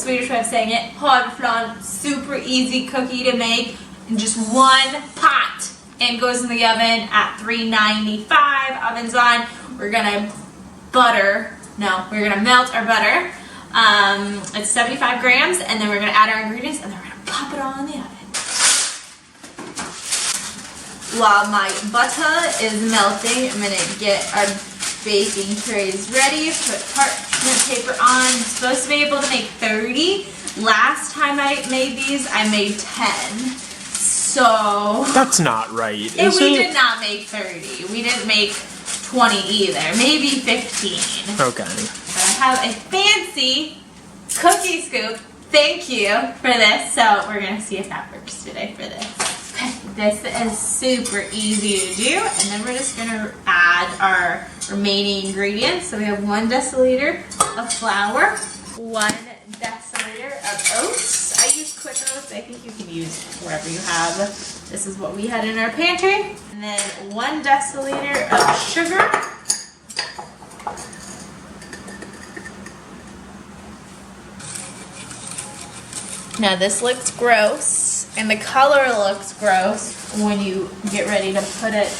Swedish way of saying it. Havreflarn, super easy cookie to make in just one pot. And goes in the oven at 395. Oven's on. We're gonna melt our butter. It's 75 grams, and then we're gonna add our ingredients, and then we're gonna pop it all in the oven. While my butter is melting, I'm gonna get our baking trays ready. Put parchment paper on. I'm supposed to be able to make 30. Last time I made these, I made 10. So that's not right. We did not make 30. We didn't make 20 either. Maybe 15. Okay. But I have a fancy cookie scoop. Thank you for this. So we're gonna see if that works today for this. Okay, this is super easy to do, and then we're just gonna add our remaining ingredients. So we have 1 deciliter of flour, 1 deciliter of oats. I use quick oats. I think you can use whatever you have. This is what we had in our pantry. And then 1 deciliter of sugar. Now this looks gross, and the color looks gross when you get ready to put it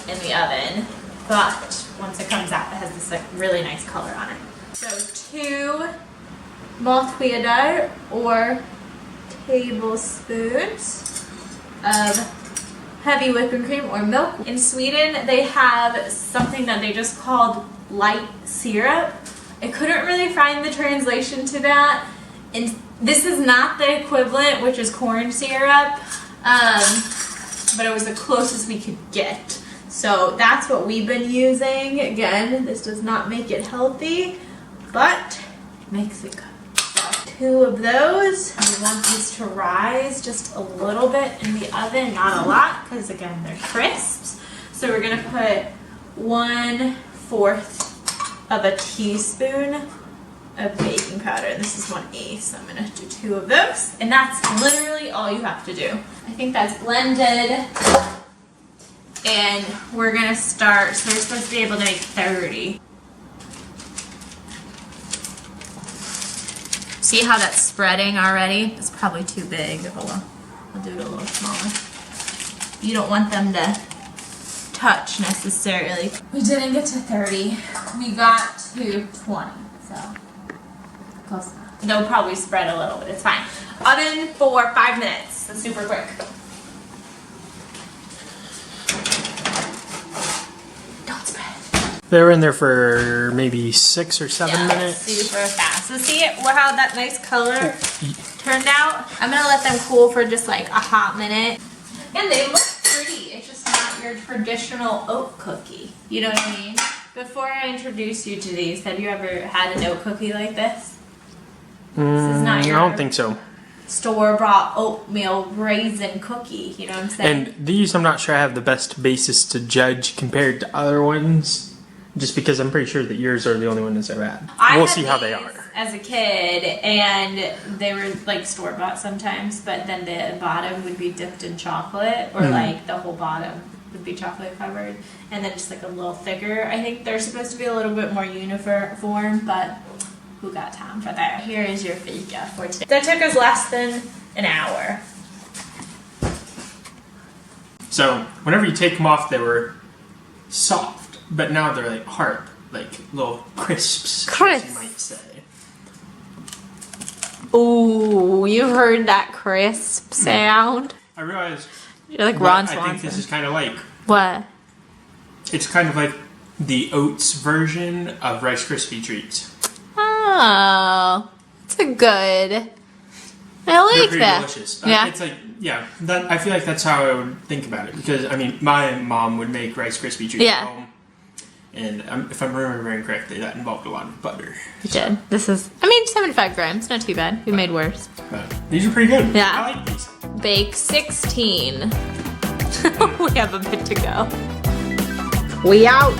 in the oven. But once it comes out, it has this like really nice color on it. So 2 måtsked or tablespoons of heavy whipping cream or milk. In Sweden, they have something that they just called light syrup. I couldn't really find the translation to that. And this is not the equivalent, which is corn syrup, but it was the closest we could get. So that's what we've been using. Again, this does not make it healthy, but it makes it good. So 2 of those. We want these to rise just a little bit in the oven, not a lot, because again, they're crisps. So we're gonna put 1/4 of a teaspoon of baking powder. This is 1/8, so I'm gonna do 2 of those. And that's literally all you have to do. I think that's blended. And we're gonna start, so we're supposed to be able to make 30. See how that's spreading already? It's probably too big. Hold on, I'll do it a little smaller. You don't want them to touch necessarily. We didn't get to 30. We got to 20, so close enough. They'll probably spread a little, but it's fine. Oven for 5 minutes. That's super quick. Don't spread. They were in there for maybe 6 or 7 minutes. Super fast. So see how that nice color turned out? I'm gonna let them cool for just like a hot minute. And they look pretty. It's just not your traditional oat cookie. You know what I mean? Before I introduce you to these, have you ever had an oat cookie like this? This is not your I don't think so. Store-bought oatmeal raisin cookie. You know what I'm saying? And these, I'm not sure I have the best basis to judge compared to other ones. Just because I'm pretty sure that yours are the only ones I've had. We'll see how they are. As a kid, and they were like store-bought sometimes, but then the bottom would be dipped in chocolate, or like the whole bottom would be chocolate covered, and then just like a little thicker. I think they're supposed to be a little bit more uniform, but who got time for that? Here is your Fika for today. That took us less than an hour. So whenever you take them off, they were soft. But now they're like hard, like little crisps, as you might say. Ooh, you heard that crisp sound? I realized You're like Ron Swanson. I think this is kind of like... What? It's kind of like the oats version of Rice Krispie treats. Oh, it's a good... I like that. Delicious. Yeah. It's like, yeah, I feel like that's how I would think about it. Because, I mean, my mom would make Rice Krispie treats at home. And if I'm remembering correctly, that involved a lot of butter. You did. This is, 75 grams. Not too bad. We made worse. But these are pretty good. Yeah. I like these. Bake 16. We have a bit to go. We out.